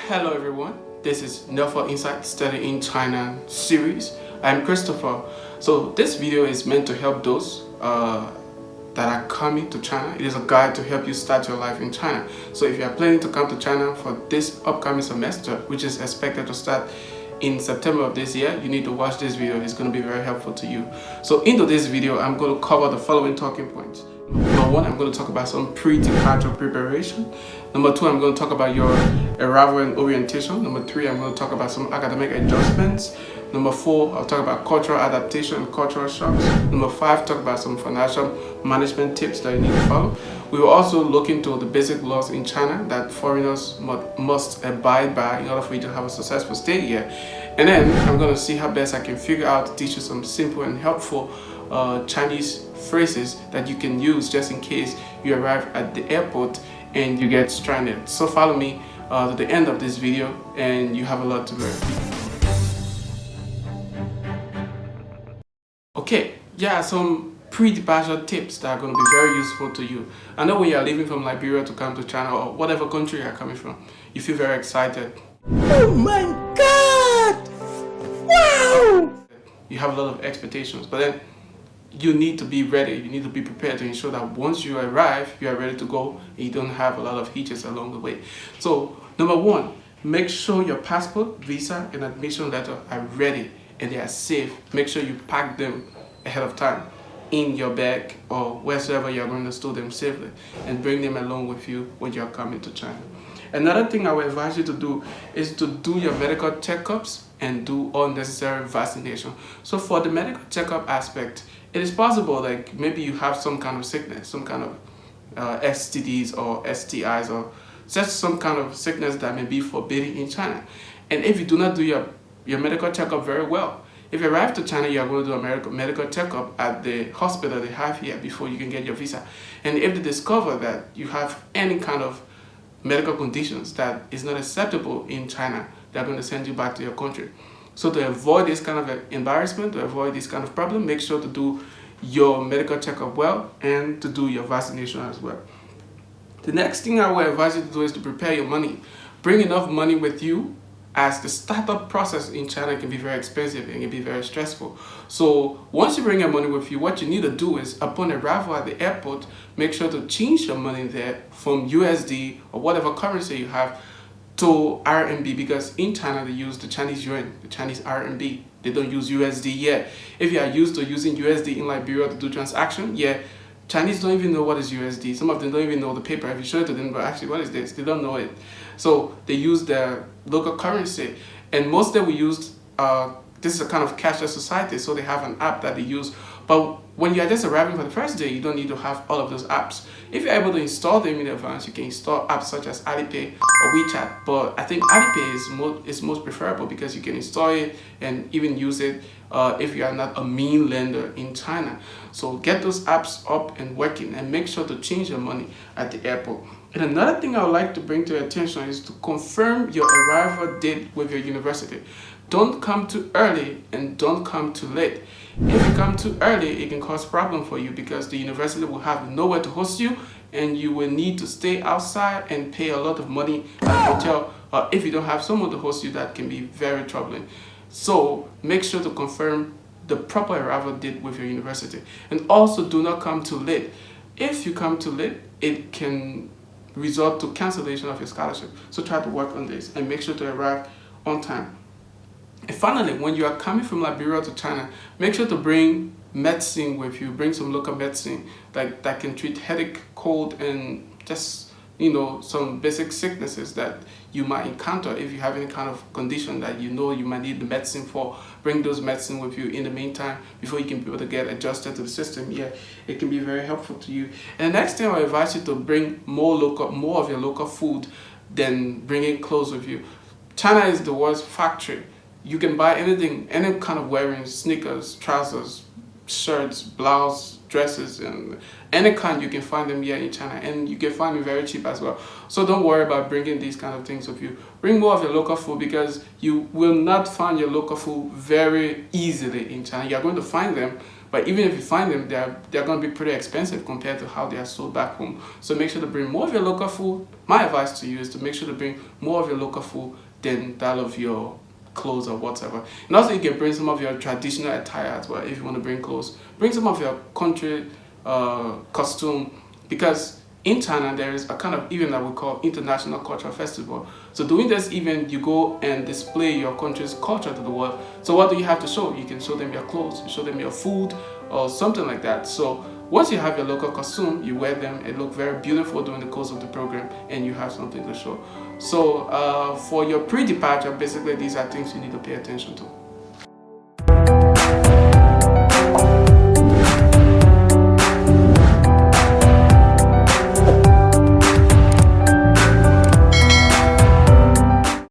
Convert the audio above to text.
Hello everyone, this is Nelfor Insight Study in China series. I'm Christopher. So this video is meant to help those that are coming to China. It is a guide to help you start your life in China. So if you are planning to come to China for this upcoming semester, which is expected to start in September of this year, you need to watch this video. It's going to be very helpful to you. So into this video, I'm going to cover the following talking points. Number one, I'm going to talk about some pre-departure preparation. Number two, I'm going to talk about your arrival and orientation. Number three, I'm going to talk about some academic adjustments. Number four, I'll talk about cultural adaptation and cultural shocks. Number five, talk about some financial management tips that you need to follow. We will also look into the basic laws in China that foreigners must abide by in order for you to have a successful stay here. And then I'm going to see how best I can figure out to teach you some simple and helpful Chinese phrases that you can use just in case you arrive at the airport and you get stranded. So follow me to the end of this video and you have a lot to learn. Okay, yeah, some pre-departure tips that are going to be very useful to you. I know when you're leaving from Liberia to come to China or whatever country you're coming from, you feel very excited. Oh my God! Wow! You have a lot of expectations, but then you need to be ready. You need to be prepared to ensure that once you arrive, you are ready to go and you don't have a lot of hitches along the way. So, number one, make sure your passport, visa, and admission letter are ready and they are safe. Make sure you pack them ahead of time in your bag or wherever you're going to store them safely and bring them along with you when you're coming to China. Another thing I would advise you to do is to do your medical checkups and do all necessary vaccination. So for the medical checkup aspect, it is possible like maybe you have some kind of sickness, some kind of STDs or STIs or just some kind of sickness that may be forbidden in China. And if you do not do your medical checkup very well, if you arrive to China, you are going to do a medical checkup at the hospital they have here before you can get your visa. And if they discover that you have any kind of medical conditions that is not acceptable in China, they're going to send you back to your country. So to avoid this kind of embarrassment, to avoid this kind of problem, make sure to do your medical checkup well and to do your vaccination as well. The next thing I would advise you to do is to prepare your money. Bring enough money with you, as the startup process in China can be very expensive and can be very stressful. So once you bring your money with you, what you need to do is upon arrival at the airport, make sure to change your money there from USD or whatever currency you have to RMB, because in China they use the Chinese yuan, the Chinese RMB. They don't use USD yet. If you are used to using USD in Liberia to do transaction, yeah, Chinese don't even know what is USD. Some of them don't even know the paper. If you show it to them, but actually what is this? They don't know it. So they use their local currency. And most of them we use, this is a kind of cashless society, so they have an app that they use. But when you are just arriving for the first day, you don't need to have all of those apps. If you're able to install them in advance, you can install apps such as Alipay or WeChat. But I think Alipay is most preferable because you can install it and even use it if you are not a main lender in China. So get those apps up and working and make sure to change your money at the airport. And another thing I would like to bring to your attention is to confirm your arrival date with your university. Don't come too early and don't come too late. If you come too early, it can cause problem for you because the university will have nowhere to host you and you will need to stay outside and pay a lot of money at a hotel. If you don't have someone to host you, that can be very troubling. So make sure to confirm the proper arrival date with your university. And also do not come too late. If you come too late, it can result to cancellation of your scholarship. So try to work on this and make sure to arrive on time. And finally, when you are coming from Liberia to China, make sure to bring medicine with you. Bring some local medicine that can treat headache, cold, and just, you know, some basic sicknesses that you might encounter if you have any kind of condition that you know you might need the medicine for. Bring those medicine with you in the meantime before you can be able to get adjusted to the system. Yeah, it can be very helpful to you. And the next thing I advise you to bring more of your local food than bringing clothes with you. China is the world's factory. You can buy anything, any kind of wearing, sneakers, trousers, shirts, blouse, dresses, and any kind you can find them here in China, and you can find them very cheap as well. So don't worry about bringing these kind of things with you. Bring more of your local food because you will not find your local food very easily in China. You're going to find them, But even if you find them, they're going to be pretty expensive compared to how they are sold back home. So make sure to bring more of your local food. My advice to you is to make sure to bring more of your local food than that of your clothes or whatever. And also you can bring some of your traditional attire as well. If you want to bring clothes, bring some of your country costume, because in China there is a kind of event that we call International Cultural Festival. So during this event you go and display your country's culture to the world. So what do you have to show? You can show them your clothes, you show them your food or something like that. So once you have your local costume, you wear them, it look very beautiful during the course of the program, and you have something to show. So for your pre-departure, basically these are things you need to pay attention to.